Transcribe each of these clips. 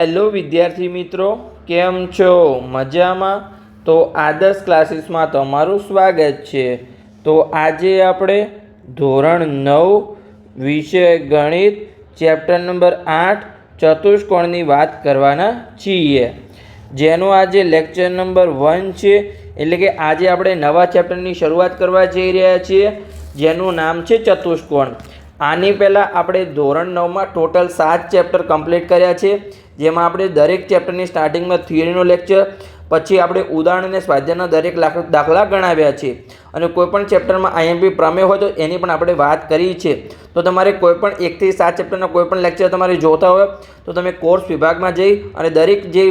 Hello વિદ્યાર્થી મિત્રો, કેમ છો? મજામાં? તો આદર્શ ક્લાસીસમાં તમારું સ્વાગત છે. તો આજે આપણે ધોરણ 9 વિષય ગણિત ચેપ્ટર નંબર 8 ચતુષ્કોણની વાત કરવાના છીએ, જેનો આજે લેક્ચર નંબર 1 છે. એટલે કે આજે આપણે નવા ચેપ્ટરની શરૂઆત કરવા જઈ રહ્યા છીએ, જેનું નામ છે ચતુષ્કોણ. આની પહેલાં આપણે ધોરણ 9માં ટોટલ 7 ચેપ્ટર કમ્પ્લીટ કર્યા છે, જેમાં આપણે દરેક ચેપ્ટરની સ્ટાર્ટિંગમાં થિયરીનો લેક્ચર, પછી આપણે ઉદાહરણ અને સ્વાધ્યાયના દરેક દાખલા ગણાવ્યા છે, અને કોઈપણ ચેપ્ટરમાં આઈએમપી પ્રમેય હોય તો એની પણ આપણે વાત કરી છે. તો તમારે કોઈપણ 1 થી 7 ચેપ્ટરના કોઈપણ લેક્ચર તમારે જોતા હોય તો તમે કોર્સ વિભાગમાં જઈ અને દરેક જે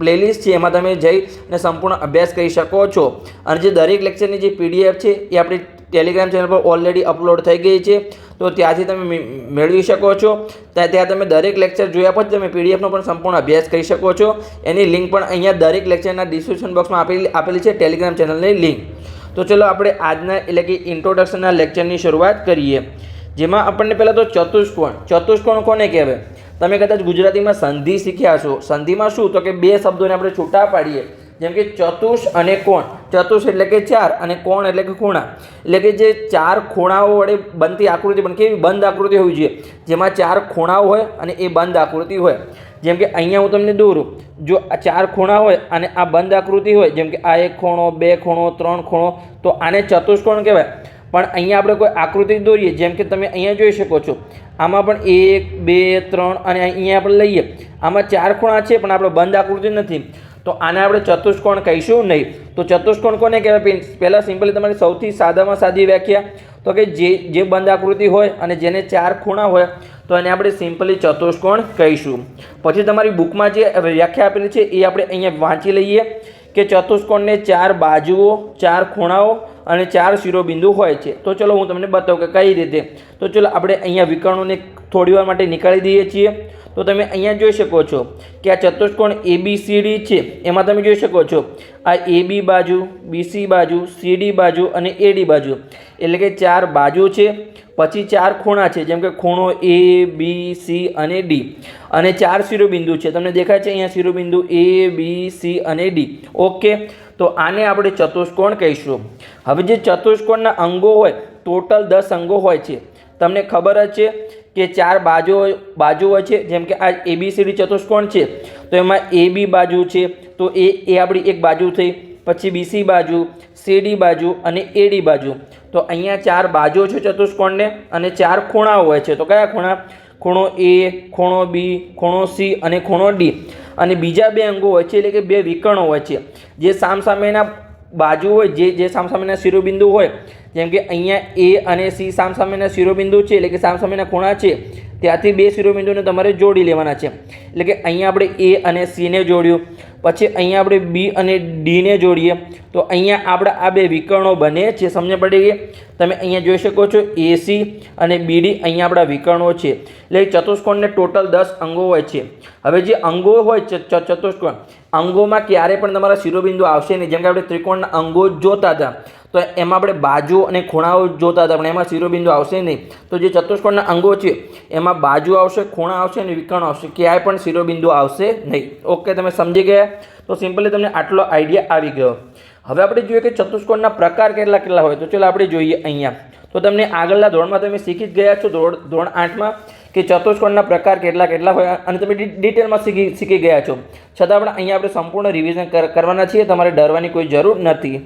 પ્લેલિસ્ટ છે એમાં તમે જઈ અને સંપૂર્ણ અભ્યાસ કરી શકો છો. અને જે દરેક લેક્ચરની જે પીડીએફ છે એ આપણી ટેલિગ્રામ ચેનલ પર ઓલરેડી અપલોડ થઈ ગઈ છે, તો ત્યાંથી તમે મેળવી શકો છો. ત્યાં તમે દરેક લેક્ચર જોયા પછી તમે પીડીએફનો પણ સંપૂર્ણ અભ્યાસ કરી શકો છો. એની લિંક પણ અહીંયા દરેક લેક્ચરના ડિસ્ક્રિપ્શન બોક્સમાં આપેલી છે, ટેલિગ્રામ ચેનલની લિંક. તો ચલો આપણે આજના એટલે કે ઇન્ટ્રોડક્શનના લેક્ચરની શરૂઆત કરીએ, જેમાં આપણને પહેલાં તો ચતુષ્કોણ કોને કહેવાય? તમે કદાચ ગુજરાતીમાં સંધિ શીખ્યા છો. સંધિમાં શું? તો કે બે શબ્દોને આપણે છૂટા પાડીએ, જેમ કે ચતુષ અને કોણ. ચતુષ એટલે કે 4 અને કોણ એટલે કે ખૂણા. એટલે કે જે 4 ખૂણાઓ વડે બનતી આકૃતિ પણ કેવી બંધ આકૃતિ હોવી જોઈએ, જેમાં 4 ખૂણાઓ હોય અને એ બંધ આકૃતિ હોય. જેમ કે અહીંયા હું તમને દોરું, જો આ 4 ખૂણા હોય અને આ બંધ આકૃતિ હોય, જેમ કે આ 1 ખૂણો, 2 ખૂણો, 3 ખૂણો, તો આને ચતુષ્કોણ કહેવાય. પણ અહીંયા આપણે કોઈ આકૃતિ દોરીએ, જેમ કે તમે અહીંયા જોઈ શકો છો, આમાં પણ 1 2 3 અને અહીંયા આપણે લઈએ, આમાં 4 ખૂણા છે પણ આપણે બંધ આકૃતિ નથી, તો આને આપણે ચતુષ્કોણ કહીશું નહીં. તો ચતુષ્કોણ કોને કહેવાય? પહેલાં સિમ્પલી તમારી સૌથી સાદામાં સાદી વ્યાખ્યા, તો કે જે બંધ આકૃતિ હોય અને જેને 4 ખૂણા હોય તો એને આપણે સિમ્પલી ચતુષ્કોણ કહીશું. પછી તમારી બુકમાં જે વ્યાખ્યા આપેલી છે એ આપણે અહીંયા વાંચી લઈએ કે ચતુષ્કોણને 4 બાજુઓ, 4 ખૂણાઓ અને 4 શિરોબિંદુ હોય છે. તો ચલો હું તમને બતાવું કે કઈ રીતે. તો ચલો આપણે અહીંયા વિકર્ણોને થોડીવાર માટે નીકાળી દઈએ છીએ. તો તમે અહીંયા જોઈ શકો છો કે આ ચતુષ્કોણ ABCD છે, એમાં તમે જોઈ શકો છો આ AB બાજુ, BC બાજુ, CD બાજુ અને AD બાજુ, એટલે કે 4 બાજુ છે. પછી 4 ખૂણા છે, જેમ કે ખૂણો A, B, C અને D, અને 4 શિરોબિંદુ છે. તમને દેખાય છે અહીંયા શિરોબિંદુ A, B, C અને D. ઓકે, તો આને આપણે ચતુષ્કોણ કહીશું. હવે જે ચતુષ્કોણના અંગો હોય, ટોટલ 10 અંગો હોય છે. તમને ખબર જ છે કે 4 બાજુ હોય છે, જેમ કે આ ABCD ચતુષ્કોણ છે, તો એમાં AB બાજુ છે, તો એ આપણી એક બાજુ થઈ. પછી BC બાજુ, CD બાજુ અને AD બાજુ. તો અહીંયા 4 બાજુઓ છે ચતુષ્કોણને અને 4 ખૂણાઓ હોય છે. તો કયા ખૂણા? ખૂણો A, ખૂણો B, ખૂણો C અને ખૂણો D. અને બીજા 2 અંગો હોય છે, એટલે કે 2 વિકર્ણો હોય છે, જે સામસામેના બાજુ હોય, જે સામસામેના શિરોબિંદુ હોય. જેમ કે અહીંયા A અને C સામસામેના શિરોબિંદુ છે, એટલે કે સામસામેના ખૂણા છે, ત્યાંથી 2 શિરોબિંદુને તમારે જોડી લેવાના છે. એટલે કે અહીંયા આપણે A અને C ને જોડ્યું, પછી અહીંયા આપણે B અને D ને જોડીએ, તો અહીંયા આપણા આ 2 વિકર્ણો બને છે. સમજ પડી ગઈ? તમે અહીંયા જોઈ શકો છો AC અને BD અહીંયા આપણા વિકર્ણો છે. એટલે ચતુષ્કોણને ટોટલ 10 અંગો હોય છે. હવે જે અંગો હોય ચતુષ્કોણ, અંગોમાં ક્યારે પણ તમારા શિરોબિંદુ આવશે નહીં. જેમ કે આપણે ત્રિકોણના અંગો જોતા હતા, તો એમાં આપણે બાજુ અને ખૂણાઓ જોતા હતા, પણ એમાં શિરોબિંદુ આવશે નહીં. તો જે ચતુષ્કોણના અંગો છે એમાં બાજુ આવશે, ખૂણા આવશે અને વિકર્ણ આવશે, ક્યાંય પણ શિરોબિંદુ આવશે નહીં. ઓકે, તમે સમજી ગયા? તો સિમ્પલી તમને આટલો આઈડિયા આવી ગયો. હવે આપણે જોઈએ કે ચતુષ્કોણના પ્રકાર કેટલા હોય. તો ચલો આપણે જોઈએ અહીંયા. તો તમને આગળના ધોરણમાં તમે શીખી જ ગયા છો, ધોરણ 8માં, કે ચતુષ્કોણના પ્રકાર કેટલા હોય, અને તમે ડિટેલમાં શીખી ગયા છો. છતાં પણ અહીંયા આપણે સંપૂર્ણ રિવિઝન કરવાના છીએ, તમારે ડરવાની કોઈ જરૂર નથી.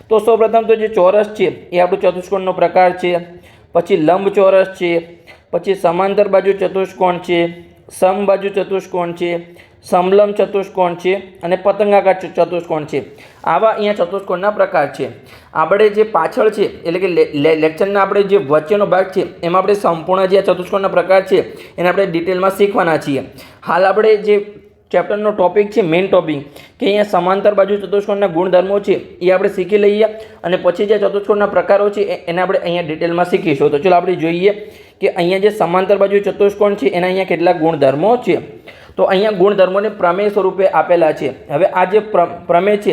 તો સૌપ્રથમ તો જે ચોરસ છે એ આપણો ચતુષ્કોણનો પ્રકાર છે. પછી લંબચોરસ છે, પછી સમાંતર બાજુ ચતુષ્કોણ છે, સમબાજુ ચતુષ્કોણ છે, સમલંબ ચતુષ્કોણ છે અને પતંગાકાર ચતુષ્કોણ છે. આવા અહીંયા ચતુષ્કોણના પ્રકાર છે. આપણે જે પાછળ છે, એટલે કે લેક્ચરના આપણે જે વચ્ચેનો ભાગ છે, એમાં આપણે સંપૂર્ણ જે ચતુષ્કોણના પ્રકાર છે એને આપણે ડિટેલમાં શીખવાના છીએ. હાલ આપણે જે ચેપ્ટરનો ટોપિક છે, મેઇન ટોપિક, કે અહીંયા સમાંતર બાજુ ચતુષ્કોણના ગુણધર્મો છે એ આપણે શીખી લઈએ, અને પછી જે ચતુષ્કોણના પ્રકારો છે એને આપણે અહીંયા ડિટેલમાં શીખીશું. તો ચલો આપણે જોઈએ કે અહીંયા જે સમાંતર બાજુ ચતુષ્કોણ છે એના અહીંયા કેટલા ગુણધર્મો છે. તો અહીંયા ગુણધર્મોને પ્રમેય સ્વરૂપે આપેલા છે। હવે આ જે પ્રમેય છે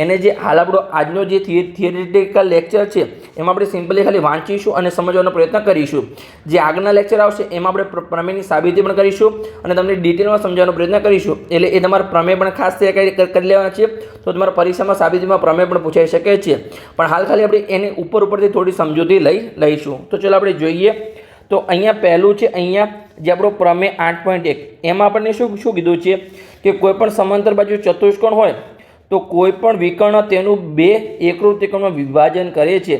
એને જે હાલ આપણો આજનો જે થિયરિટિકલ લેક્ચર છે એમાં આપણે સિમ્પલી ખાલી વાંચીશું અને સમજવાનો પ્રયત્ન કરીશું। જે આગળના લેક્ચર આવશે એમાં આપણે પ્રમેયની સાબિતી પણ કરીશું અને તમને ડિટેલમાં સમજવાનો પ્રયત્ન કરીશું। એટલે એ તમારા પ્રમેય પણ ખાસ કરી લેવાના છે, તો તમારા પરીક્ષામાં સાબિતીમાં પ્રમેય પણ પૂછાઈ શકે છે। પણ હાલ ખાલી આપણે એની ઉપરથી થોડી સમજૂતી લઈશું। તો ચાલો આપણે જોઈએ। તો અહીંયા પહેલું છે, અહીંયા જે આપણો પ્રમેય 8.1 એમાં આપણને શું કીધું છે કે કોઈ પણ સમાંતર બાજુ ચતુષ્કોણ હોય તો કોઈ પણ વિકર્ણ તેનું બે એકરૂપ ત્રિકોણમાં વિભાજન કરે છે।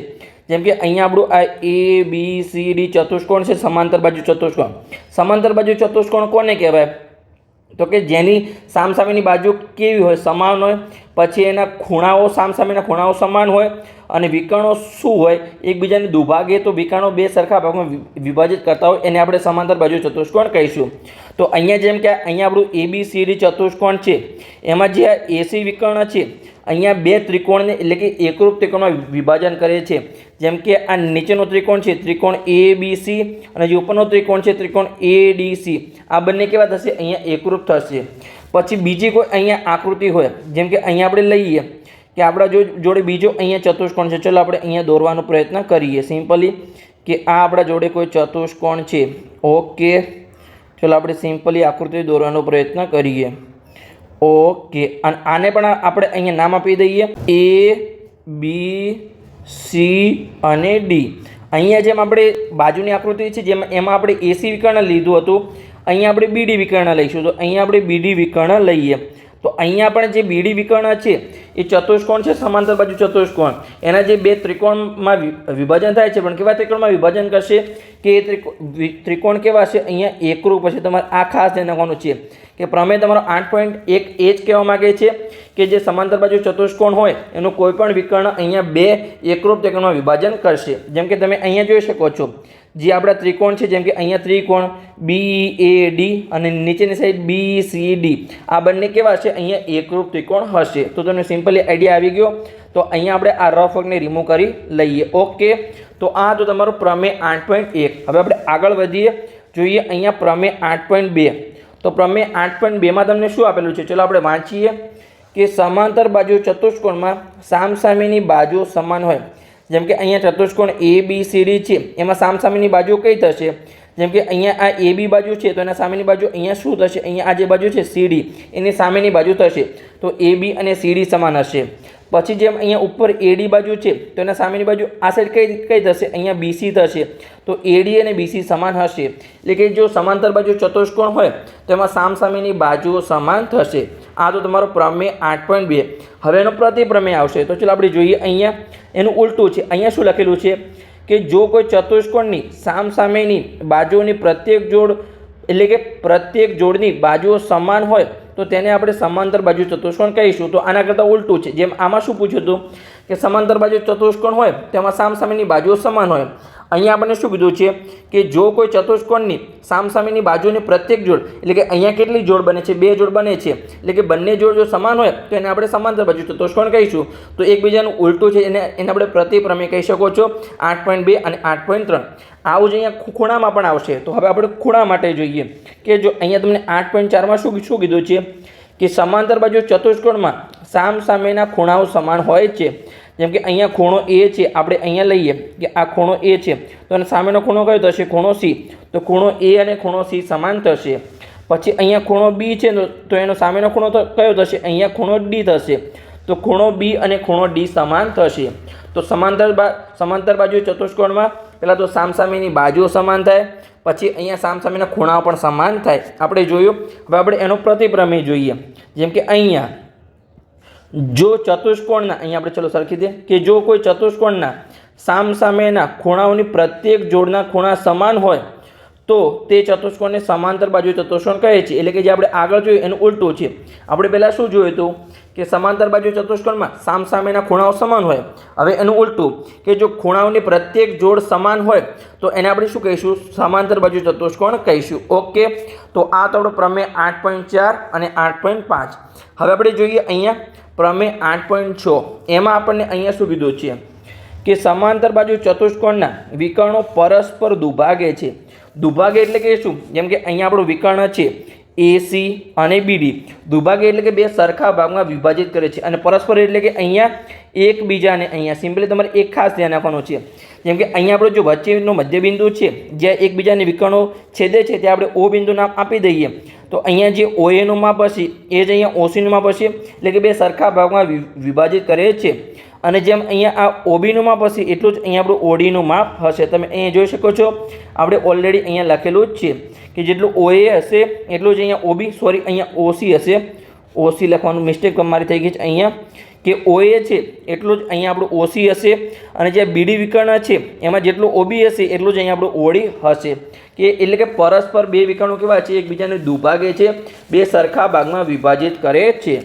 જેમ કે અહીંયા આપણું આ ABCD ચતુષ્કોણ છે, સમાંતર બાજુ ચતુષ્કોણ। સમાંતર બાજુ ચતુષ્કોણ કોને કહેવાય? તો કે જેની સામસામેની બાજુ કેવી હોય? સમાન હોય, પછી એના ખૂણાઓ સામસામેના ખૂણાઓ સમાન હોય અને વિકર્ણો શું હોય? એકબીજાને દુભાગે તો વિકર્ણો બે સરખા ભાગમાં વિભાજિત કરતા હોય એને આપણે સમાંતર બાજુ ચતુષ્કોણ કહીશું। તો અહીંયા જેમ કે અહીંયા આપણું ABCD ચતુષ્કોણ છે એમાં જે આ AC વિકર્ણ છે અહીંયા બે ત્રિકોણને એટલે કે એકરૂપ ત્રિકોણમાં વિભાજન કરે છે। જેમ કે આ નીચેનો ત્રિકોણ છે ત્રિકોણ ABC અને જે ઉપરનો ત્રિકોણ છે ત્રિકોણ ADC, આ બંને કેવા થશે? અહીંયા એકરૂપ થશે। પછી બીજી કોઈ અહીંયા આકૃતિ હોય, જેમ કે અહીંયા આપણે લઈએ કે આપણા જોડે બીજો અહીંયા ચતુષ્કોણ છે। ચલો આપણે અહીંયા દોરવાનો પ્રયત્ન કરીએ સિમ્પલી કે આ આપણા જોડે કોઈ ચતુષ્કોણ છે। ઓકે, ચલો આપણે સિમ્પલી આકૃતિ દોરવાનો પ્રયત્ન કરીએ। ઓકે, અને આને પણ આપણે અહીંયા નામ આપી દઈએ ABC અને D। અહીંયા જેમ આપણે બાજુની આકૃતિ છે જેમ એમાં આપણે AC વિકર્ણ લીધું હતું, અહીંયા આપણે BD વિકર્ણ લઈશું। તો અહીંયા આપણે BD વિકર્ણ લઈએ તો અહીંયા પણ જે BD વિકર્ણ છે એ ચતુષ્કોણ છે, સમાંતર બાજુ ચતુષ્કોણ। એના જે બે ત્રિકોણમાં વિભાજન થાય છે, પણ કેવા ત્રિકોણમાં વિભાજન કરશે કે ત્રિકોણ કેવા છે? અહીંયા એકરૂપ હશે। તમારે આ ખાસ ધ્યાન રાખવાનું છે કે પ્રમેય તમારો 8.1 એ જ કહેવા માગે છે કે જે સમાંતર બાજુ ચતુષ્કોણ હોય એનું કોઈ પણ વિકર્ણ અહીંયા બે એકરૂપ ત્રિકોણમાં વિભાજન કરશે। જેમ કે તમે અહીંયા જોઈ શકો છો જે આપણા ત્રિકોણ છે, જેમ કે અહીંયા ત્રિકોણ BAD અને નીચેની સાઈડ BCD, આ બંને કેવા છે? અહીંયા એકરૂપ ત્રિકોણ હશે। તો તમને સિમ્પલી આઈડિયા આવી ગયો। તો અહીંયા આપણે આ રફ વર્કને રિમૂવ કરી લઈએ। ઓકે, તો આ તો તમારો પ્રમેય 8.1। હવે આપણે આગળ વધીએ, જોઈએ અહીંયા પ્રમેય 8.2। તો પ્રમેય 8.2માં તમને શું આપેલું છે? ચલો આપણે વાંચીએ કે સમાંતર બાજુ ચતુષ્કોણમાં સામસામેની બાજુ સમાન હોય। જેમ કે અહીંયા ચતુષ્કોણ ABCD છે એમાં સામસામેની બાજુ કઈ થશે? જેમ કે અહીંયા આ AB બાજુ છે તો એના સામેની બાજુ અહીંયા શું થશે? અહીંયા આ જે બાજુ છે CD એની સામેની બાજુ થશે, તો AB અને CD સમાન હશે। પછી જેમ અહીંયા ઉપર AD બાજુ છે તો એના સામેની બાજુ આ સાઈડ કઈ થશે? અહીંયા BC થશે, તો AD અને BC સમાન હશે। એટલે કે જો સમાંતર બાજુ ચતુષ્કોણ હોય તો એમાં સામસામેની બાજુઓ સમાન થશે। આ તો તમારો પ્રમેય 8.2। હવે એનો પ્રતિપ્રમેય આવશે। તો ચલો આપણે જોઈએ, અહીંયા એનું ઉલટું છે। અહીંયા શું લખેલું છે કે જો કોઈ ચતુષ્કોણની સામસામેની બાજુઓની પ્રત્યેક જોડ એટલે કે પ્રત્યેક જોડની બાજુઓ સમાન હોય તો તેને આપણે સમાંતર બાજુ ચતુષ્કોણ કહીશું। તો આના કરતાં ઉલટું છે। જેમ આમાં શું પૂછ્યું હતું કે સમાંતર બાજુ ચતુષ્કોણ હોય તેમાં સામસામેની બાજુઓ સમાન હોય। અહીંયા આપણને શું કીધું છે કે જો કોઈ ચતુષ્કોણની સામસામેની બાજુની પ્રત્યેક જોડ એટલે કે અહીંયા કેટલી જોડ બને છે? બે જોડ બને છે, એટલે કે બંને જોડ જો સમાન હોય તો એને આપણે સમાંતર બાજુ ચતુષ્કોણ કહીશું। તો એકબીજાનું ઉલટું છે એને આપણે પ્રતિપ્રમેય કહી શકો છો 8.2 અને 8.3। આવું જ અહીંયા ખૂણામાં પણ આવશે। તો હવે આપણે ખૂણા માટે જોઈએ કે જો અહીંયા તમને 8.4માં શું કીધું છે કે સમાંતર બાજુ ચતુષ્કોણમાં સામસામેના ખૂણાઓ સમાન હોય છે। જેમ કે અહીંયા ખૂણો A છે, આપણે અહીંયા લઈએ કે આ ખૂણો A છે તો એનો સામેનો ખૂણો કયો થશે? ખૂણો C, તો ખૂણો A અને ખૂણો C સમાન થશે। પછી અહીંયા ખૂણો B છે તો એનો સામેનો ખૂણો કયો થશે? અહીંયા ખૂણો D થશે, તો ખૂણો B અને ખૂણો D સમાન થશે। તો સમાંતર બાજુ ચતુષ્કોણમાં પહેલાં તો સામસામેની બાજુઓ સમાન થાય, પછી અહીંયા સામસામેના ખૂણાઓ પણ સમાન થાય, આપણે જોયું। હવે આપણે એનો પ્રતિપ્રમેય જોઈએ। જેમ કે અહીંયા જો ચતુષ્કોણના અહીંયા આપણે ચલો સરખી દે કે જો કોઈ ચતુષ્કોણના સામસામેના ખૂણાઓની પ્રત્યેક જોડના ખૂણા સમાન હોય તો તે ચતુષ્કોણને સમાંતર બાજુ ચતુષ્કોણ કહે છે। એટલે કે જે આપણે આગળ જોયું એનું ઉલટું છે। આપણે પહેલાં શું જોયું હતું કે સમાંતર બાજુ ચતુષ્કોણમાં સામસામેના ખૂણાઓ સમાન હોય। હવે એનું ઉલટું કે જો ખૂણાઓની પ્રત્યેક જોડ સમાન હોય તો એને આપણે શું કહીશું? સમાંતર બાજુ ચતુષ્કોણ કહીશું। ઓકે, તો આ તો આપણો પ્રમેય 8.4 અને 8.5। હવે આપણે જોઈએ અહીંયા પ્રમેય 8.6। એમાં આપણને અહીંયા શું કીધું છે કે સમાંતર બાજુ ચતુષ્કોણના વિકર્ણો પરસ્પર દુભાગે છે। દુભાગે એટલે કે શું? જેમ કે અહીંયા આપણું વિકર્ણ છે AC અને BD દુભાગે એટલે કે બે સરખા ભાગમાં વિભાજિત કરે છે અને પરસ્પર એટલે કે અહીંયા એકબીજાને અહીંયા સિમ્પલી તમારે એક ખાસ ધ્યાન રાખવાનું છે જેમ કે અહીંયા આપણો જો વચ્ચેનો મધ્યબિંદુ છે જ્યાં એકબીજાને વિકર્ણો છેદે છે ત્યાં આપણે O બિંદુ નામ આપી દઈએ તો અહીંયા જે OA નું માપ હશે એ જ અહીંયા OC નું માપ હશે એટલે કે બે સરખા ભાગમાં વિભાજિત કરે છે અને જેમ અહીંયા આ OB નું માપ હશે એટલું જ અહીંયા આપણું OD નું માપ હશે તમે અહીંયા જોઈ શકો છો આપણે ઓલરેડી અહીંયા લખેલું જ છે કે જેટલું OA હશે એટલું જ અહીંયા OB અહીંયા OC હશે OC લખવાનું મિસ્ટેક મારી થઈ ગઈ છે અહીંયા કે OA છે એટલું જ અહીંયા આપણું OC હશે અને જે BD વિકર્ણ છે એમાં જેટલું OB હશે એટલું જ અહીંયા આપણું OD હશે કે એટલે કે પરસ્પર બે વિકર્ણો કેવા છે એકબીજાને દુભાગે છે બે સરખા ભાગમાં વિભાજિત કરે છે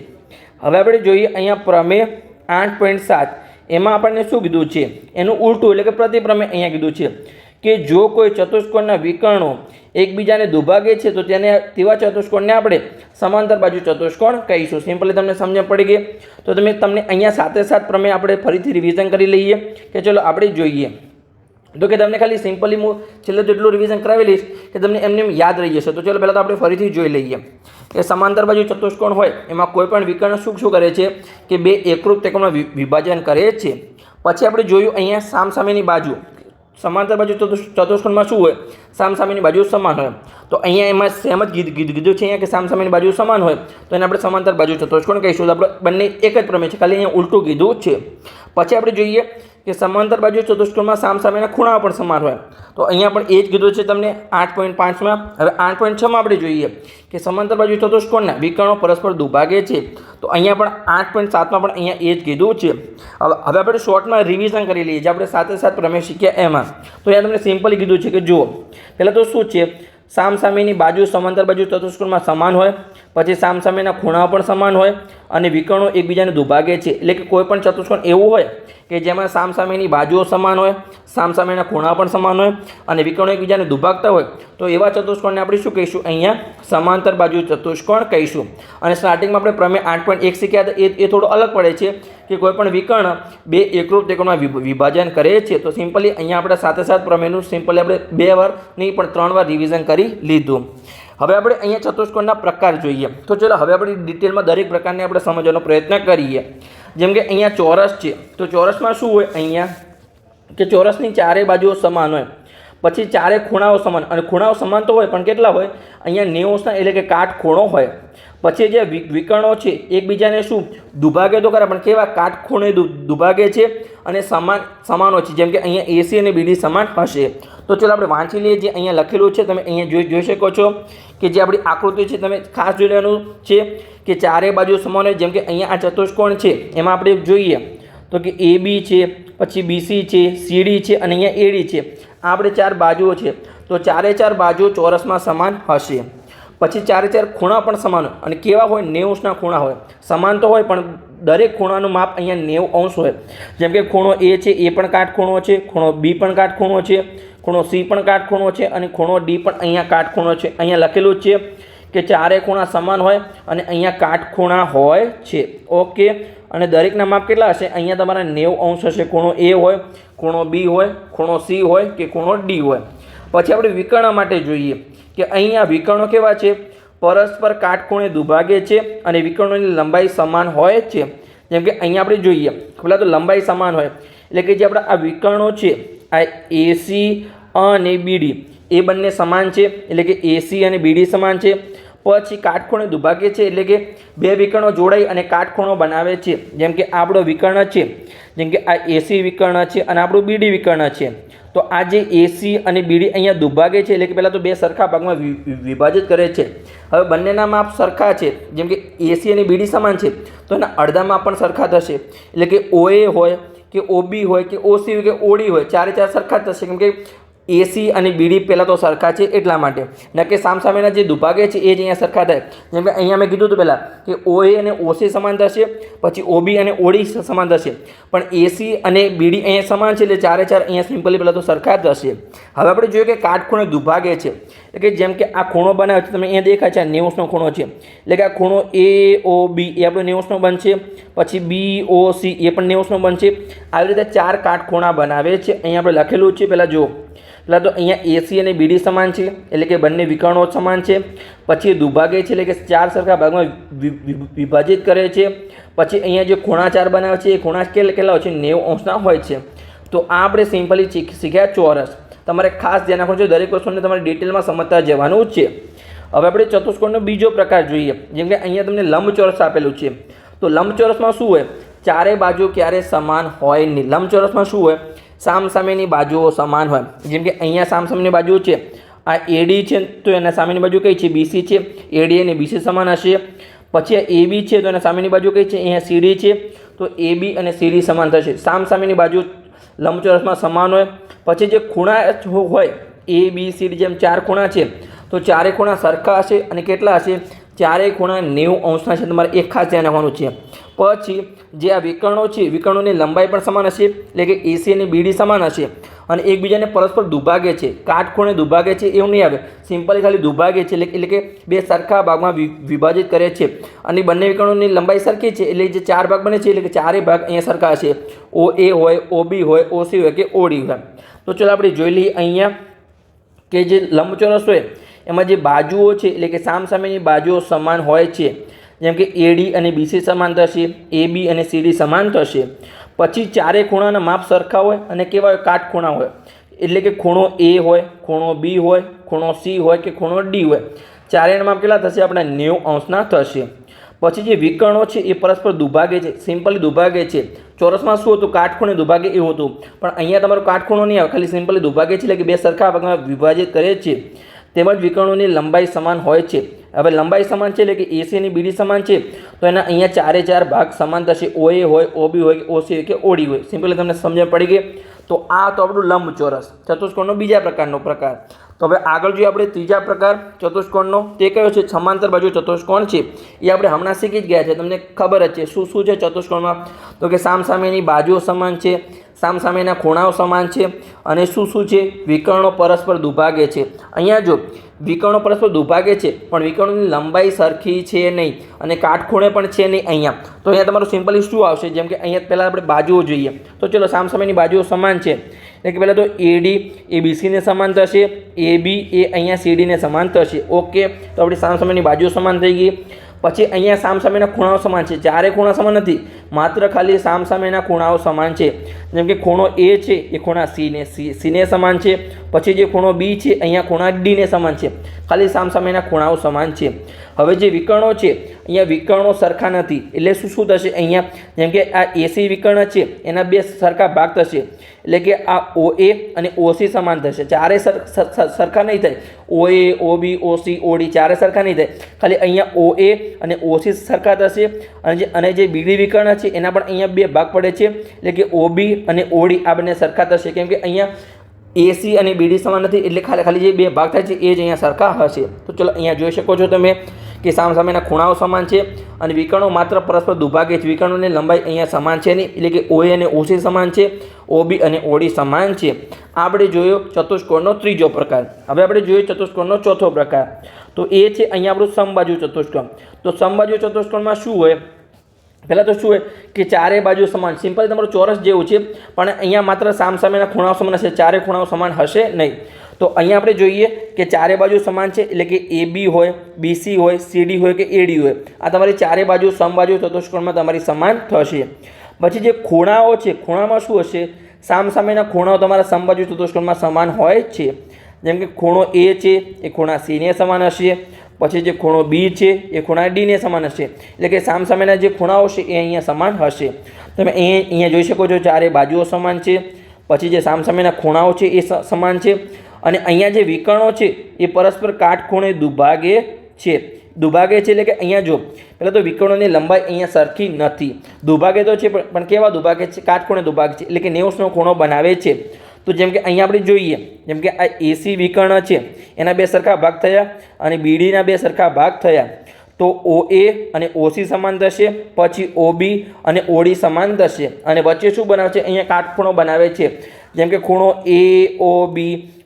હવે આપણે જોઈએ અહીંયા પ્રમેય 8.7 એમાં આપણને શું કીધું છે એનું ઉલટું એટલે કે પ્રતિપ્રમેય અહીંયા કીધું છે કે જો કોઈ ચતુષ્કોણના વિકર્ણો એકબીજાને દુભાગે છે તો તેવા ચતુષ્કોણને આપણે સમાંતર બાજુ ચતુષ્કોણ કહીશું સિમ્પલી તમને સમજણ પડી ગઈ તો તમને અહીંયા સાથે પ્રમેય આપણે ફરીથી રિવિઝન કરી લઈએ કે ચલો આપણે જોઈએ તો કે તમને ખાલી સિમ્પલી હું છેલ્લે તો એટલું રિવિઝન કરાવી લઈશ કે તમને એમને યાદ રહી જશે તો ચલો પહેલાં તો આપણે ફરીથી જોઈ લઈએ કે સમાંતર બાજુ ચતુષ્કોણ હોય એમાં કોઈ પણ વિકર્ણ શું કરે છે કે બે એકરૂપ ત્રિકોણમાં વિભાજન કરે છે પછી આપણે જોયું અહીંયા સામસામેની બાજુ સમાંતર બાજુ ચતુષ્કોણમાં શું હોય સામસામેની બાજુ સમાન હોય તો અહીંયા એમાં સેમ જ કીધું છે અહીંયા કે સામસામેની બાજુ સમાન હોય તો એને આપણે સમાંતર બાજુ ચતુષ્કોણ કહીશું તો આપણે બંને એક જ પ્રમેય છે ખાલી અહીંયા ઉલટું કીધું છે પછી આપણે જોઈએ કે સમાંતર બાજુ ચતુષ્કોણમાં સામસામેના ખૂણાઓ પણ સમાન હોય તો અહીંયા પણ એ જ કીધું છે તમને 8.5માં હવે 8.6માં આપણે જોઈએ કે સમાંતર બાજુ ચતુષ્કોણના વિકર્ણો પરસ્પર દુભાગે છે તો અહીંયા પણ 8.7માં પણ અહીંયા એ જ કીધું છે હવે આપણે શોર્ટમાં રિવિઝન કરી લઈએ જે આપણે સાથે પ્રમેય શીખ્યા એમાં તો અહીંયા તમને સિમ્પલી કીધું છે કે જુઓ પહેલાં તો શું છે સામસામેની બાજુ સમાંતર બાજુ ચતુષ્કોણમાં સમાન હોય પછી સામસામેના ખૂણાઓ પણ સમાન હોય અને વિકર્ણો એકબીજાને દુભાગે છે એટલે કે કોઈ પણ ચતુષ્કોણ એવું હોય કે જેમાં સામસામેની બાજુઓ સમાન હોય સામસામેના ખૂણાઓ પણ સમાન હોય અને વિકર્ણો એકબીજાને દુભાગતા હોય તો એવા ચતુષ્કોણને આપણે શું કહીશું અહીંયા સમાંતર બાજુ ચતુષ્કોણ કહીશું અને સ્ટાર્ટિંગમાં આપણે પ્રમેય 8.1 શીખ્યા હતા એ થોડો અલગ પડે છે કે કોઈ પણ વિકર્ણ બે એકરૂપ ત્રિકોણમાં વિભાજન કરે છે તો સિમ્પલી અહીંયા આપણે સાથે પ્રમેયનું સિમ્પલી આપણે 2 વાર નહીં પણ 3 વાર રિવિઝન કરી લીધું હવે આપણે અહીંયા ચતુષ્કોણના પ્રકાર જોઈએ તો ચલો હવે આપણે ડિટેલમાં દરેક પ્રકારને આપણે સમજવાનો પ્રયત્ન કરીએ જેમ કે અહીંયા ચોરસ છે તો ચોરસમાં શું હોય અહીંયા કે ચોરસની ચારે બાજુઓ સમાન હોય પછી ચારે ખૂણાઓ સમાન અને ખૂણાઓ સમાન તો હોય પણ કેટલા હોય અહીંયા 90 એટલે કે કાટખૂણો હોય પછી જે વિકર્ણો છે એકબીજાને શું દુભાગે તો ખરા પણ કેવા કાટખૂણે દુભાગે છે અને સમાનો છે જેમ કે અહીંયા AC અને BD સમાન હશે તો ચલો આપણે વાંચી લઈએ જે અહીંયા લખેલું છે તમે અહીંયા જોઈ શકો છો કે જે આપણી આકૃતિ છે તમે ખાસ જોઈ લેવાનું છે કે ચારે બાજુ સમાન હોય જેમ કે અહીંયા આ ચતુષ્કોણ છે એમાં આપણે જોઈએ તો કે AB છે પછી BC છે CD છે અને અહીંયા AD છે આ આપણે 4 બાજુઓ છે તો ચારે બાજુ ચોરસમાં સમાન હશે પછી ચારે ખૂણા પણ સમાન હોય અને કેવા હોય 90 ખૂણા હોય સમાન તો હોય પણ દરેક ખૂણાનું માપ અહીંયા 90 હોય જેમ કે ખૂણો A છે એ પણ કાટખૂણો છે ખૂણો B પણ કાટખૂણો છે ખૂણો C પણ કાટખૂણો છે અને ખૂણો D પણ અહીંયા કાટખૂણો છે અહીંયા લખેલું છે કે ચારે ખૂણા સમાન હોય અને અહીંયા કાટખૂણા હોય છે ઓકે અને દરેકના માપ કેટલા હશે અહીંયા તમારા 90 હશે ખૂણો A હોય ખૂણો B હોય ખૂણો C હોય કે ખૂણો D હોય પછી આપણે વિકર્ણ માટે જોઈએ કે અહીંયા વિકર્ણો કેવા છે પરસ્પર કાટખૂણે દુભાગે છે અને વિકર્ણોની લંબાઈ સમાન હોય છે જેમ કે અહીંયા આપણે જોઈએ પહેલાં તો લંબાઈ સમાન હોય એટલે કે જે આપણા આ વિકર્ણો છે આ AC અને BD એ બંને સમાન છે એટલે કે AC અને BD સમાન છે પછી કાટખૂણે દુભાગે છે એટલે કે બે વિકર્ણો જોડાઈ અને કાટખૂણો બનાવે છે જેમ કે આપણો વિકર્ણ છે જેમ કે આ AC વિકર્ણ છે અને આપણું BD વિકર્ણ છે તો આ જે AC અને BD અહીંયા દુભાગે છે એટલે કે પહેલાં તો બે સરખા ભાગમાં વિભાજિત કરે છે હવે બંનેના માપ સરખા છે જેમ કે AC અને BD સમાન છે તો એના અડધા માપ પણ સરખા થશે એટલે કે OA હોય કે OB હોય કે OC હોય કે OD હોય ચારે સરખા થશે કેમ કે AC અને BD પહેલાં તો સરખા છે એટલા માટે ન કે સામસામેના જે દુભાગે છે એ જ અહીંયા સરખા થાય જેમ કે અહીંયા મેં કીધું હતું પહેલાં કે OA અને OC સમાન થશે પછી OB અને OD સમાન થશે પણ AC અને BD અહીંયા સમાન છે એટલે ચારે અહીંયા સિમ્પલી પહેલાં તો સરખા જ થશે હવે આપણે જોઈએ કે કાટખૂણે દુભાગે છે એટલે કે જેમ કે આ ખૂણો બનાવે છે, તમને અહીંયા દેખાય છે આ 90°નો ખૂણો છે, એટલે કે આ ખૂણો AOB એ આપણો 90°નો બનશે, પછી BOC એ પણ 90°નો બનશે. આવી રીતે 4 કાટખૂણા બનાવે છે. અહીંયા આપણે લખેલું છે, પહેલાં જુઓ. પહેલાં તો અહીંયા AC અને BD સમાન છે, એટલે કે બંને વિકર્ણો સમાન છે. પછી દુભાગે છે, એટલે કે 4 સરખા ભાગમાં વિભાજિત કરે છે. પછી અહીંયા જે ખૂણા 4 બનાવે છે એ ખૂણા કેટલા હોય છે? 90° હોય છે. તો આ આપણે સિમ્પલી શીખ્યા ચોરસ. તમારે ખાસ ધ્યાન રાખવું છે, દરેક વસ્તુને તમારે ડિટેલમાં સમજતા જવાનું છે. હવે આપણે ચતુષ્કોણનો બીજો પ્રકાર જોઈએ. જેમ કે અહીંયા તમને લંબચોરસ આપેલું છે. તો લંબચોરસમાં શું હોય? ચારે બાજુ ક્યારે સમાન હોય નહીં. લંબચોરસમાં શું હોય? સામસામેની બાજુઓ સમાન હોય. જેમ કે અહીંયા સામસામેની બાજુ છે, આ AD છે, તો એના સામેની બાજુ કઈ છે? BC છે. AD અને BC સમાન હશે. પછી આ AB છે, તો એના સામેની બાજુ કઈ છે? અહીંયા CD છે, તો AB અને CD સમાન થશે. સામસામેની બાજુ લંબચોરસમાં સમાન હોય. પછી જે ખૂણા હોય ABCD, જેમ 4 ખૂણા છે, તો ચારે ખૂણા સરખા હશે. અને કેટલા હશે? ચારેય ખૂણા 90° છે. તમારે એક ખાસ ધ્યાન રાખવાનું છે. પછી જે આ વિકર્ણો છે, વિકર્ણોની લંબાઈ પણ સમાન હશે, એટલે કે AC અને BD સમાન હશે. અને એકબીજાને પરસ્પર દુભાગે છે, કાટખૂણે દુભાગે છે એવું નહીં આવે, સિમ્પલી ખાલી દુભાગે છે, એટલે કે બે સરખા ભાગમાં વિભાજિત કરે છે. અને બંને વિકર્ણોની લંબાઈ સરખી છે, એટલે જે 4 ભાગ બને છે, એટલે કે ચારેય ભાગ અહીંયા સરખા હશે. OA હોય, OB હોય, OC હોય કે OD હોય. તો ચલો આપણે જોઈ લઈએ અહીંયા કે જે લંબચોરસ હોય એમાં જે બાજુઓ છે, એટલે કે સામસામેની બાજુઓ સમાન હોય છે. જેમ કે AD અને BC સમાન થશે, AB અને CD સમાન થશે. પછી ચારે ખૂણાના માપ સરખા હોય અને કેવા હોય? કાટખૂણા હોય. એટલે કે ખૂણો A હોય, ખૂણો B હોય, ખૂણો C હોય કે ખૂણો D હોય. ચારેયના માપ કેટલા થશે? આપણા 90° થશે. પછી જે વિકર્ણો છે એ પરસ્પર દુભાગે છે, સિમ્પલી દુભાગે છે. ચોરસમાં શું હતું? કાટખૂણે દુભાગે એવું હતું. પણ અહીંયા તમારો કાટખૂણો નહીં આવે, ખાલી સિમ્પલી દુભાગે છે, એટલે કે બે સરખા ભાગમાં વિભાજિત કરે છે. તેમજ વિકર્ણોની લંબાઈ સમાન હોય છે. હવે લંબાઈ સમાન છે, એટલે કે AC અને BD સમાન છે, તો એના અહીંયા ચારે 4 ભાગ સમાન થશે. OA હોય, OB હોય, OC હોય કે OD હોય. સિમ્પલી તમને સમજણ પડી ગઈ. તો આ તો આપણું લંબચોરસ ચતુષ્કોણનો બીજા પ્રકારનો પ્રકાર. તો હવે આગળ જોઈએ આપણે ત્રીજા પ્રકાર ચતુષ્કોણનો. તે કયો છે? સમાંતર બાજુ ચતુષ્કોણ છે. એ આપણે હમણાં શીખી જ ગયા છે, તમને ખબર જ છે શું છે ચતુષ્કોણમાં. તો કે સામસામેની બાજુઓ સમાન છે, સામસામેના ખૂણાઓ સમાન છે, અને શું છે? વિકર્ણો પરસ્પર દુભાગે છે. અહીંયા જો વિકર્ણો પરસ્પર દુભાગે છે, પણ વિકર્ણોની લંબાઈ સરખી છે નહીં અને કાટખૂણે પણ છે નહીં અહીંયા. તો અહીંયા તમારું સિમ્પલી શું આવશે? જેમ કે અહીંયા પહેલાં આપણે બાજુઓ જોઈએ. તો ચલો સામસામેની બાજુઓ સમાન છે, એટલે કે પહેલાં તો AD એ BCને સમાન થશે, AB એ અહીંયા CDને સમાન થશે. ઓકે, તો આપણી સામસામેની બાજુઓ સમાન થઈ ગઈ. પછી અહીંયા સામસામેના ખૂણાઓ સમાન છે. ચારે ખૂણા સમાન નથી, માત્ર ખાલી સામસામેના ખૂણાઓ સમાન છે. જેમ કે ખૂણો A છે એ ખૂણા Cને સમાન છે. પછી જે ખૂણો B છે અહીંયા ખૂણા Dને સમાન છે. ખાલી સામસામેના ખૂણાઓ સમાન છે. હવે જે વિકર્ણો છે અહીંયા વિકર્ણો સરખા નથી, એટલે શું થશે અહીંયા? જેમ કે આ AC વિકર્ણ છે એના 2 સરખા ભાગ થશે, એટલે કે આ OA અને OC સમાન થશે. ચારે સરખા નહીં થાય. OA, OB, OC, OD ચારે સરખા નહીં થાય, ખાલી અહીંયા OA અને OC સરખા થશે. અને જે BD વિકર્ણ છે એના પણ અહીંયા 2 ભાગ પડે છે, એટલે કે OB અને OD આ બંને સરખા થશે. કેમ કે અહીંયા AC અને BD સમાન નથી, એટલે ખાલી જે 2 ભાગ થાય છે એ જ અહીંયા સરખા હશે. તો ચલો અહીંયા જોઈ શકો છો તમે કે સામસામેના ખૂણાઓ સમાન છે અને વિકર્ણો માત્ર પરસ્પર દુભાગે છે. વિકર્ણોની લંબાઈ અહીંયા સમાન છે નહીં, એટલે કે OA અને OC સમાન છે, OB અને OD સમાન છે. આપણે જોયો ચતુષ્કોણનો ત્રીજો પ્રકાર. હવે આપણે જોઈએ ચતુષ્કોણનો ચોથો પ્રકાર. તો એ છે અહીંયા આપણું સમબાજુ ચતુષ્કોણ. તો સમબાજુ ચતુષ્કોણમાં શું હોય? પહેલાં તો શું હોય કે ચારે બાજુ સમાન, સિમ્પલ તમારું ચોરસ જેવું છે, પણ અહીંયા માત્ર સામસામેના ખૂણાઓ સમાન હશે, ચારે ખૂણાઓ સમાન હશે નહીં. તો અહીંયા આપણે જોઈએ કે ચારે બાજુ સમાન છે, એટલે કે AB હોય, BC હોય, CD હોય કે AD હોય. આ તમારી ચારે બાજુ સમબાજુ ચતુષ્કોણમાં તમારી સમાન થશે. પછી જે ખૂણાઓ છે, ખૂણામાં શું હશે? સામસામેના ખૂણાઓ તમારા સમબાજુ ચતુષ્કોણમાં સમાન હોય છે. જેમ કે ખૂણો A છે એ ખૂણા Cને સમાન હશે. પછી જે ખૂણો B છે એ ખૂણા Dને સમાન હશે, એટલે કે સામસામેના જે ખૂણાઓ છે એ અહીંયા સમાન હશે. તમે અહીંયા જોઈ શકો છો ચારે બાજુઓ સમાન છે. પછી જે સામસામેના ખૂણાઓ છે એ સમાન છે. અને અહીંયા જે વિકર્ણો છે એ પરસ્પર કાટખૂણે દુભાગે છે. એટલે કે અહીંયા જો પહેલાં તો વિકર્ણોની લંબાઈ અહીંયા સરખી નથી. દુભાગે તો છે, પણ કેવા દુભાગે છે? કાટખૂણે દુભાગે છે, એટલે કે 90°નો ખૂણો બનાવે છે. તો જેમ કે અહીંયા આપણે જોઈએ, જેમ કે આ AC વિકર્ણ છે એના 2 સરખા ભાગ થયા અને BDના 2 સરખા ભાગ થયા. તો OA અને OC સમાન થશે. પછી OB અને OD સમાન થશે. અને વચ્ચે શું બનાવે છે? અહીંયા કાટખૂણો બનાવે છે. જેમ કે ખૂણો AOB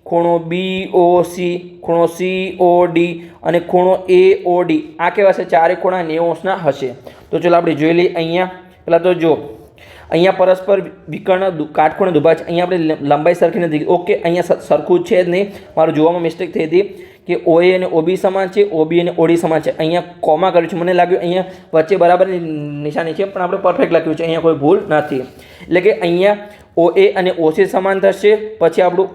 ખૂણો BOC, ખૂણો COD અને ખૂણો AOD. આ કેવા છે? ચારે ખૂણા 90 અંશના હશે. તો ચલો આપણે જોઈ લઈએ. અહીંયા પહેલાં તો જો અહીંયા પરસ્પર વિકર્ણ કાટખૂણે દુભાજ. અહીંયા આપણે લંબાઈ સરખી નથી. ઓકે, અહીંયા સરખું છે જ નહીં. મારું જોવામાં મિસ્ટેક થઈ હતી કે OA અને OB સમાન છે, OB અને OD સમાન છે. અહીંયા કોમા કર્યું છે, મને લાગ્યું અહીંયા વચ્ચે બરાબરની નિશાની છે, પણ આપણે પરફેક્ટ લખ્યું છે. અહીંયા કોઈ ભૂલ નથી. એટલે કે અહીંયા OA અને OC સમાન થશે, પછી આપણું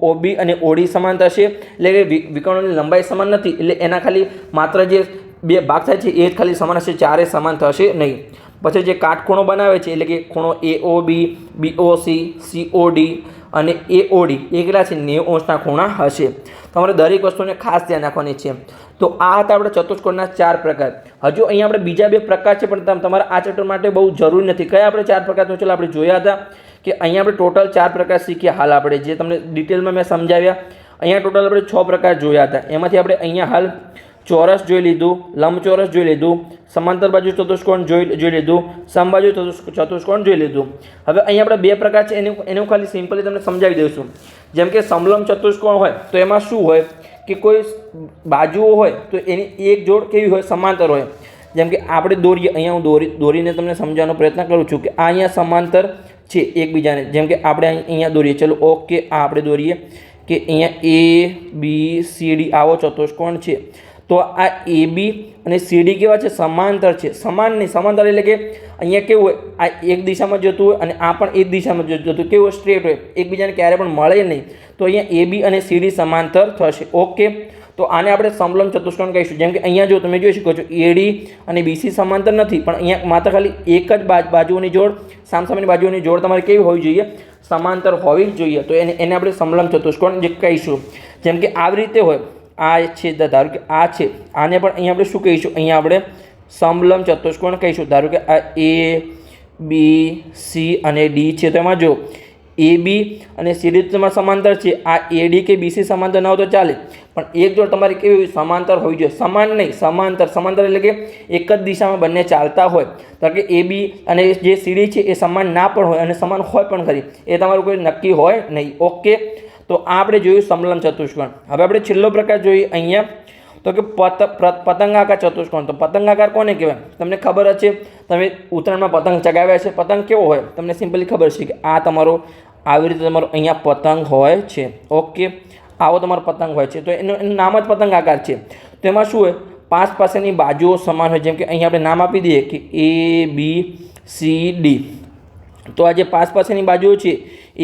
OB અને OD સમાન થશે. એટલે કે વિકર્ણોની લંબાઈ સમાન નથી, એટલે એના ખાલી માત્ર જે બે ભાગ થાય છે એ જ ખાલી સમાન હશે, ચારે સમાન થશે નહીં. પછી જે કાટખૂણો બનાવે છે એટલે કે ખૂણો AOB, BOC, COD અને AOD એ કેટલા છે? 90 અંશના ખૂણા હશે. તમારે દરેક વસ્તુને ખાસ ધ્યાન રાખવાની છે. તો આ હતા આપણે ચતુષ્કોણના 4 પ્રકાર. હજુ અહીંયા આપણે બીજા 2 પ્રકાર છે, પણ તમારા આ ચેપ્ટર માટે બહુ જરૂરી નથી. કયા આપણે 4 પ્રકાર? તો ચાલો આપણે જોયા હતા કે અહીંયા આપણે ટોટલ 4 પ્રકાર શીખ્યા. હાલ આપણે જે તમને ડિટેલમાં મેં સમજાવ્યા, અહીંયા ટોટલ આપણે 6 પ્રકાર જોયા હતા. એમાંથી આપણે અહીંયા હાલ ચોરસ જોઈ લીધું, લંબચોરસ જોઈ લીધું, સમાંતર બાજુ ચતુષ્કોણ જોઈ લીધું, સમબાજુ ચતુષ્કોણ જોઈ લીધું. હવે અહીંયા આપણે 2 પ્રકાર છે, એનું ખાલી સિમ્પલી તમને સમજાવી દઈશું. જેમ કે સમલંબ ચતુષ્કોણ હોય તો એમાં શું હોય કે કોઈ બાજુઓ હોય તો એની એક જોડ કેવી હોય? સમાંતર હોય. જેમ કે આપણે દોરીએ, અહીંયા હું દોરીને તમને સમજાવવાનો પ્રયત્ન કરું છું કે આ અહીંયા સમાંતર છે એકબીજાને. જેમ કે આપણે અહીંયા દોરીએ, ચલો ઓકે, આ આપણે દોરીએ કે અહીંયા ABCD આવો ચતુષ્કોણ છે. તો આ AB અને CD કેવા છે? સમાંતર છે. સમાન નહીં, સમાંતર એટલે કે અહીંયા કેવું હોય? આ એક દિશામાં જતું હોય અને આ પણ એક દિશામાં જતું હોય. કેવું હોય? સ્ટ્રેટ હોય, એકબીજાને ક્યારે પણ મળે નહીં. તો અહીંયા AB અને CD સમાંતર થશે. ઓકે, તો આને આપણે સમલંબ ચતુષ્કોણ કહીશું. જેમ કે અહીંયા જો તમે જોઈ શકો છો AD અને BC સમાંતર નથી, પણ અહીંયા માત્ર ખાલી એક જ બાજુઓની જોડ, સામસામેની બાજુઓની જોડ તમારે કેવી હોવી જોઈએ? સમાંતર હોવી જોઈએ. તો એને આપણે સમલંબ ચતુષ્કોણ જે કહીશું. જેમ કે આવી રીતે હોય, આ છે, ધારો કે આ છે, આને પણ અહીંયા આપણે શું કહીશું? અહીંયા આપણે સમલંબ ચતુષ્કોણ કહીશું. ધારો કે આ ABC અને D છે, તો એમાં જો AB અને CD તમારે સમાંતર છે, આ AD કે BC સમાંતર ન હોય તો ચાલે, પણ એક જોડ તમારે કેવી સમાંતર હોવી જોઈએ? સમાન નહીં, સમાંતર. સમાંતર એટલે કે એક જ દિશામાં બંને ચાલતા હોય. કારણ કે AB અને જે CD છે એ સમાન ના પણ હોય અને સમાન હોય પણ ખરી, એ તમારું કોઈ નક્કી હોય નહીં. ઓકે, તો આ આપણે જોયું સમલંબ ચતુષ્કોણ. હવે આપણે છેલ્લો પ્રકાર જોઈએ અહીંયા, તો કે પતંગાકાર ચતુષ્કોણ. તો પતંગાકાર કોને કહેવાય? તમને ખબર જ છે, તમે ઉત્તરાયણમાં પતંગ ચગાવ્યા છે. પતંગ કેવો હોય? તમને સિમ્પલી ખબર છે કે આ તમારો આવી રીતે તમારો અહીંયા પતંગ હોય છે. ઓકે, આવો તમારો પતંગ હોય છે. તો એનું નામ જ પતંગાકાર છે. તો એમાં શું હોય? પાસેની બાજુઓ સમાન હોય. જેમ કે અહીંયા આપણે નામ આપી દઈએ કે ABCD. તો આ જે પાસેની બાજુઓ છે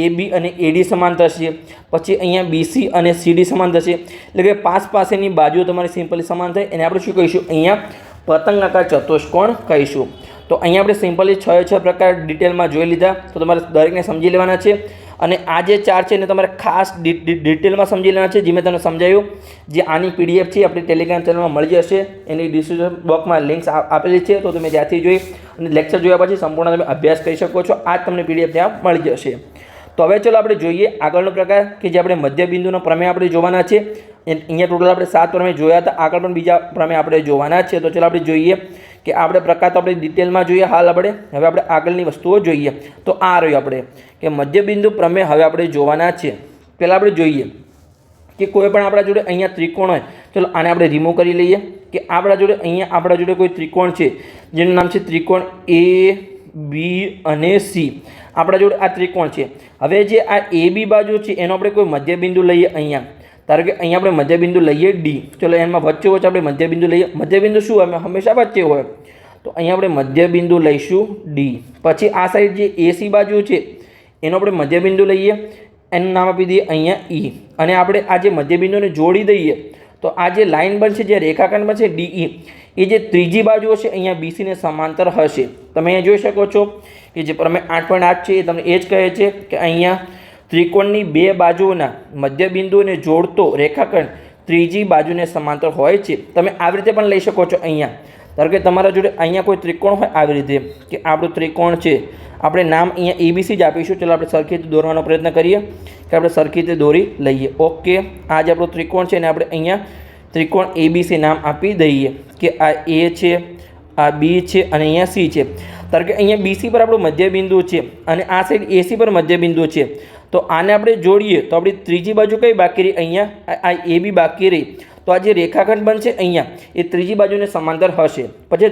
AB અને AD સમાંતર છે. પછી અહીંયા BC અને CD સમાંતર છે. એટલે કે પાસેની બાજુઓ તમારી સિમ્પલી સમાન થાય, એને આપણે શું કહીશું? અહીંયા પતંગાકાર ચતુષ્કોણ કહીશું. તો અહીંયા આપણે સિમ્પલી 6 પ્રકાર ડિટેલમાં જોઈ લીધા. તો તમારે દરેકને સમજી લેવાના છે. અને આ જે 4 છે એને તમારે ખાસ ડિટેલમાં સમજી લેવાના છે. જે મેં તમને સમજાવ્યું, જે આની PDF છે આપણી ટેલિગ્રામ ચેનલમાં મળી જશે. એની ડિસ્ક્રિપ્શન બોક્સમાં લિંક્સ આપેલી છે, તો તમે ત્યાંથી જોઈ અને લેક્ચર જોયા પછી સંપૂર્ણ તમે અભ્યાસ કરી શકો છો. આ જ તમને PDF ત્યાં મળી જશે. તો હવે ચલો આપણે જોઈએ આગળનો પ્રકાર કે જે આપણે મધ્યબિંદુનો પ્રમેય આપણે જોવાના છે. અહીંયા ટોટલ આપણે 7 પ્રમેય જોયા હતા. આગળ પણ બીજા પ્રમેય આપણે જોવાના છે. તો ચલો આપણે જોઈએ કે આપણે પ્રકાર તો આપણે ડિટેલમાં જોઈએ. હાલ આપણે હવે આપણે આગળની વસ્તુઓ જોઈએ. તો આ રહ્યું આપણે કે મધ્યબિંદુ પ્રમેય હવે આપણે જોવાના છે. પહેલાં આપણે જોઈએ કે કોઈ પણ આપણા જોડે અહીંયા ત્રિકોણ હોય. ચલો આને આપણે રિમૂવ કરી લઈએ કે આપણા જોડે કોઈ ત્રિકોણ છે જેનું નામ છે ત્રિકોણ AB અને C. આપણા જોડે આ ત્રિકોણ છે. હવે જે આ AB બાજુ છે એનો આપણે કોઈ મધ્યબિંદુ લઈએ. અહીંયા ધારો કે અહીંયા આપણે મધ્યબિંદુ લઈએ D. ચલો એમાં વચ્ચે આપણે મધ્યબિંદુ લઈએ. મધ્યબિંદુ શું હોય? હંમેશા વચ્ચે હોય. તો અહીંયા આપણે મધ્યબિંદુ લઈશું D. પછી આ સાઈડ જે AC બાજુ છે એનો આપણે મધ્યબિંદુ લઈએ, એનું નામ આપી દઈએ અહીંયા E. અને આપણે આ જે મધ્યબિંદુને જોડી દઈએ તો આ જે લાઇન બનશે, જે રેખાખંડ બનશે DE, એ જે ત્રીજી બાજુ હશે અહીંયા BC ને સમાંતર હશે. તમે અહીંયા જોઈ શકો છો કે જે પ્રમેય 8.8 છે એ તમને એ જ કહે છે કે અહીંયા ત્રિકોણની 2 બાજુઓના મધ્યબિંદુને જોડતો રેખાખંડ ત્રીજી બાજુને સમાંતર હોય છે. તમે આવી રીતે પણ લઈ શકો છો. અહીંયા ધારો કે તમારા જોડે અહીંયા કોઈ ત્રિકોણ હોય આવી રીતે કે આપણું ત્રિકોણ છે, આપણે નામ અહીંયા ABC જ આપીશું. ચલો આપણે સરખી રીતે દોરવાનો પ્રયત્ન કરીએ કે આપણે સરખી રીતે દોરી લઈએ. ઓકે, આ જે આપણો ત્રિકોણ છે એને આપણે અહીંયા ત્રિકોણ ABC નામ આપી દઈએ કે આ A છે, આ B છે અને અહીંયા C છે. ધારો કે અહીંયા BC પર આપણું મધ્યબિંદુ છે અને આ સાઈડ AC પર મધ્યબિંદુ છે. તો આને આપણે જોડીએ તો આપણી ત્રીજી બાજુ કઈ બાકી રહી? અહીંયા આ એ બી બાકી રહી. તો આ જે રેખાખંડ બનશે અહીંયા એ ત્રીજી બાજુને સમાંતર હશે. પછી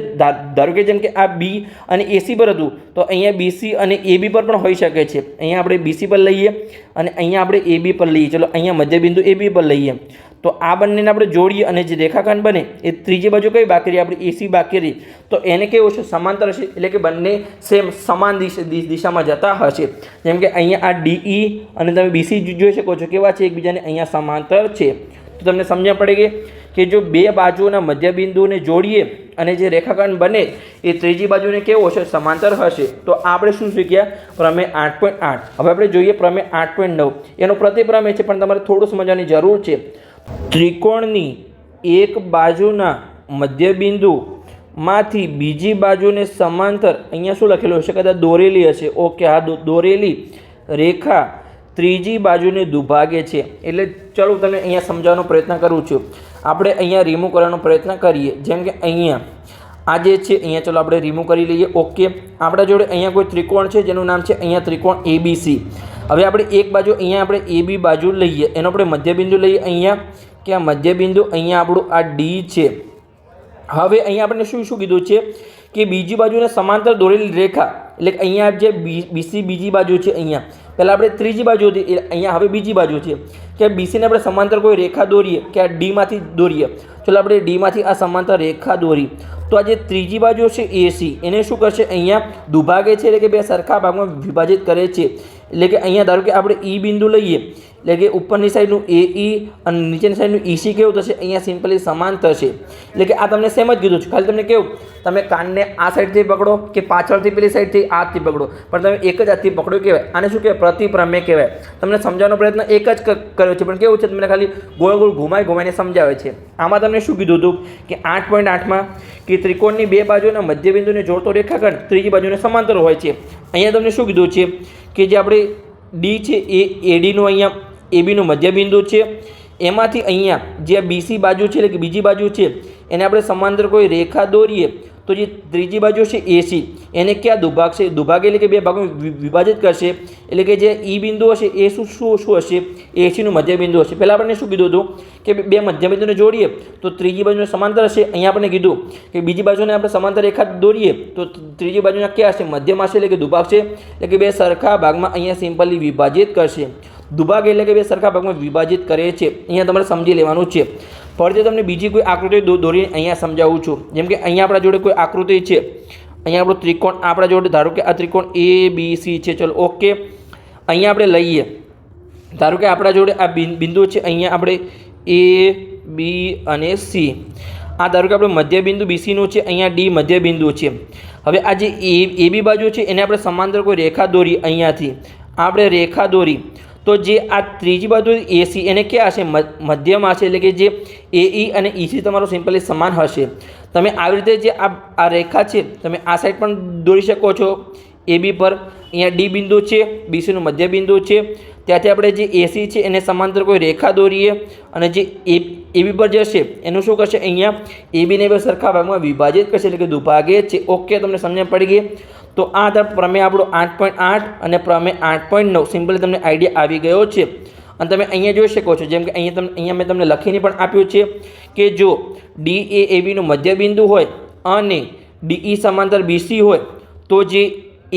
ધારો કે જેમ કે આ બી અને એસી પર હતું તો અહીંયા બીસી અને એબી પર પણ હોઈ શકે છે. અહીંયા આપણે બીસી પર લઈએ અને અહીંયા આપણે એબી પર લઈએ. ચલો અહીંયા મધ્યબિંદુ એબી પર લઈએ. તો આ બંનેને આપણે જોડીએ અને જે રેખાખંડ બને એ ત્રીજી બાજુ કઈ બાકી રહી? આપણી એસી બાકી રહી. તો એને કેવું છે? સમાંતર હશે. એટલે કે બંને સેમ સમાન દિશામાં જતા હશે. જેમ કે અહીંયા આ ડીઈ અને તમે બીસી જોઈ શકો છો કેવા છે? એકબીજાને અહીંયા સમાંતર છે. તો તમને સમજણ પડે કે જો બે બાજુના મધ્યબિંદુને જોડીએ અને જે રેખાખંડ બને એ ત્રીજી બાજુને કેવો હશે? સમાંતર હશે. તો આપણે શું શીખ્યા? પ્રમેય 8.8. હવે આપણે જોઈએ પ્રમેય 8.9. એનો પ્રતિપ્રમેય છે પણ તમારે થોડું સમજવાની જરૂર છે. ત્રિકોણની એક બાજુના મધ્યબિંદુમાંથી બીજી બાજુને સમાંતર અહીંયા શું લખેલું હશે? કદાચ દોરેલી હશે. ઓકે, હા, દોરેલી રેખા ત્રીજી બાજુને દુભાગે છે. એટલે ચલો તમને અહીંયા સમજાવવાનો પ્રયત્ન કરું છું. આપણે અહીંયા રિમૂવ કરવાનો પ્રયત્ન કરીએ. જેમ કે અહીંયા આ જે છે અહીંયા ચલો આપણે રિમૂવ કરી લઈએ. ઓકે, આપણા જોડે અહીંયા કોઈ ત્રિકોણ છે જેનું નામ છે અહીંયા ત્રિકોણ એબીસી. હવે આપણે એક બાજુ અહીંયા આપણે એબી બાજુ લઈએ, એનો આપણે મધ્યબિંદુ લઈએ અહીંયા કે આ મધ્યબિંદુ અહીંયા આપણું આ ડી છે. હવે અહીંયા આપણે શું કીધું છે કે બીજી બાજુને સમાંતર દોરેલી રેખા, એટલે અહીંયા જે બીસી બીજી બાજુ છે અહીંયા પહેલાં આપણે ત્રીજી બાજુ હતી અહીંયા હવે બીજી બાજુ છે કે બીસીને આપણે સમાંતર કોઈ રેખા દોરીએ કે આ ડીમાંથી દોરીએ. ચલો આપણે ડીમાંથી આ સમાંતર રેખા દોરી તો આ જે ત્રીજી બાજુ છે એસી એને શું કરશે? અહીંયા દુભાગે છે એટલે કે બે સરખા ભાગમાં વિભાજિત કરે છે. એટલે કે અહીંયા ધારો કે આપણે ઈ બિંદુ લઈએ એટલે કે ઉપરની સાઈડનું એઈ અને નીચેની સાઈડનું ઈસી કેવું થશે? અહીંયા સિમ્પલી સમાન થશે. એટલે કે આ તમને સેમ જ કીધું છે. ખાલી તમને કેવું તમે કાનને આ સાઈડથી પકડો કે પાછળથી પેલી સાઈડથી હાથથી પકડો પણ તમે એક જ હાથથી પકડો કહેવાય. આને શું કહેવાય? પ્રતિપ્રમેય કહેવાય. તમને સમજાવવાનો પ્રયત્ન એક જ કર્યો છે પણ કેવું છે તમને ખાલી ગોળ ગોળ ઘુમાઈને સમજાવે છે. આમાં તમને શું કીધું હતું કે 8.8માં કે ત્રિકોણની બે બાજુના મધ્યબિંદુને જોડતો રેખાખંડ ત્રીજી બાજુને સમાંતર હોય છે. અહીંયા તમને શું કીધું છે કે જે આપણે ડી છે એ એડીનું અહીંયા એબીનું મધ્યબિંદુ છે. એમાંથી અહીંયા જે બીસી બાજુ છે એટલે કે બીજી બાજુ છે એને આપણે સમાંતર કોઈ રેખા દોરીએ તો જે ત્રીજી બાજુ છે એસી એને ક્યાં દુભાગશે? દુભાગે એટલે કે બે ભાગમાં વિભાજિત કરશે. એટલે કે જે ઈ બિંદુ હશે એ શું હશે? એસીનું મધ્યબિંદુ હશે. પહેલાં આપણને શું કીધું હતું કે બે મધ્યબિંદુને જોડીએ તો ત્રીજી બાજુને સમાંતર હશે. અહીંયા આપણે કીધું કે બીજી બાજુને આપણે સમાંતર રેખા દોરીએ તો ત્રીજી બાજુના ક્યાં હશે? મધ્યમાં હશે એટલે કે દુભાગશે. એટલે કે બે સરખા ભાગમાં અહીંયા સિમ્પલી વિભાજિત કરશે. દુભાગ એટલે કે બે સરખા ભાગમાં વિભાજિત કરે છે. અહીંયા તમારે સમજી લેવાનું છે. ફરીથી તમને બીજી કોઈ આકૃતિ દોરીને અહીંયા સમજાવું છું. જેમ કે અહીંયા આપણા જોડે કોઈ આકૃતિ છે. અહીંયા આપણો ત્રિકોણ આપણા જોડે ધારો કે આ ત્રિકોણ એ બી સી છે. ચલો ઓકે, અહીંયા આપણે લઈએ ધારો કે આપણા જોડે આ બિંદુ છે અહીંયા આપણે એ બી અને સી. આ ધારો કે આપણે મધ્યબિંદુ બીસીનું છે, અહીંયા ડી મધ્યબિંદુ છે. હવે આ જે એ બી બાજુ છે એને આપણે સમાંતર કોઈ રેખા દોરી. અહીંયાથી આપણે રેખા દોરી તો જે આ ત્રીજી બાજુ એસી એને ક્યાં હશે? મધ્યમાં હશે. એટલે કે જે એઈ અને ઈસી તમારો સિમ્પલી સમાન હશે. તમે આવી રીતે જે આ રેખા છે તમે આ સાઈડ પણ દોરી શકો છો એબી પર. અહીંયા ડી બિંદુ છે, બીસીનું મધ્યબિંદુ છે, ત્યાંથી આપણે જે એસી છે એને સમાંતર કોઈ રેખા દોરીએ અને જે એબી પર જશે એનું શું કરશે? અહીંયા એબીને બે સરખા ભાગમાં વિભાજિત કરશે એટલે કે દુભાગે છે. ઓકે, તમને સમજણ પડી ગઈ. તો આ હતા પ્રમેય આપણો 8.8 અને પ્રમેય 8.9. સિમ્પલી તમને આઈડિયા આવી ગયો છે. અને તમે અહીંયા જોઈ શકો છો જેમ કે અહીંયા મેં તમને લખીને પણ આપ્યું છે કે જો ડી એ એબીનું મધ્યબિંદુ હોય અને ડીઈ સમાંતર બીસી હોય તો જે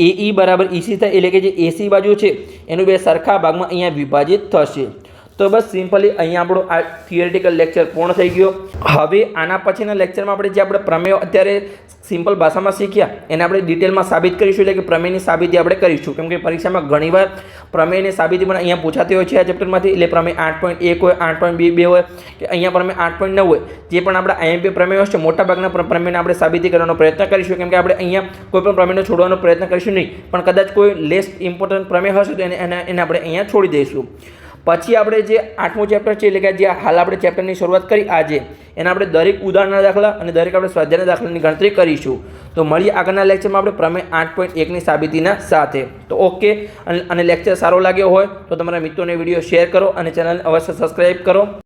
એઈ બરાબર ઈસી થાય એટલે કે જે એસી બાજુ છે એનું બે સરખા ભાગમાં અહીંયા વિભાજિત થશે. તો બસ સિમ્પલી અહીંયા આપણો આ થિયરેટિકલ લેક્ચર પૂર્ણ થઈ ગયો. હવે આના પછીના લેક્ચરમાં આપણે પ્રમેયો અત્યારે સિમ્પલ ભાષામાં શીખ્યા એને આપણે ડિટેલમાં સાબિત કરીશું. એટલે કે પ્રમેયની સાબિતી આપણે કરીશું. કેમ કે પરીક્ષામાં ઘણીવાર પ્રમેયની સાબિતી પણ અહીંયા પૂછાતી હોય છે આ ચેપ્ટરમાંથી. એટલે પ્રમેય 8.1 હોય, 8.2 હોય કે અહીંયા પ્રમેય 8.9 હોય. જે પણ આપણા આઈએમપી પ્રમેયો છે મોટાભાગના પ્રમેયને આપણે સાબિતી કરવાનો પ્રયત્ન કરીશું. કેમ કે આપણે અહીંયા કોઈ પણ પ્રમેયને છોડવાનો પ્રયત્ન કરીશું નહીં, પણ કદાચ કોઈ લેસ ઇમ્પોર્ટન્ટ પ્રમેય હશે તો એને આપણે અહીંયા છોડી દઈશું. પછી આપણે જે 8મું ચેપ્ટર છે એટલે કે જે હાલ આપણે ચેપ્ટરની શરૂઆત કરી આજે એના આપણે દરેક ઉદાહરણના દાખલા અને દરેક આપણે સ્વાધ્યાયના દાખલાની ગણતરી કરીશું. તો મળીએ આગળના લેક્ચરમાં આપણે પ્રમેય 8.1ની સાબિતીના સાથે. તો ઓકે, અને લેક્ચર સારો લાગ્યો હોય તો તમારા મિત્રોને વિડીયો શેર કરો અને ચેનલ અવશ્ય સબસ્ક્રાઈબ કરો.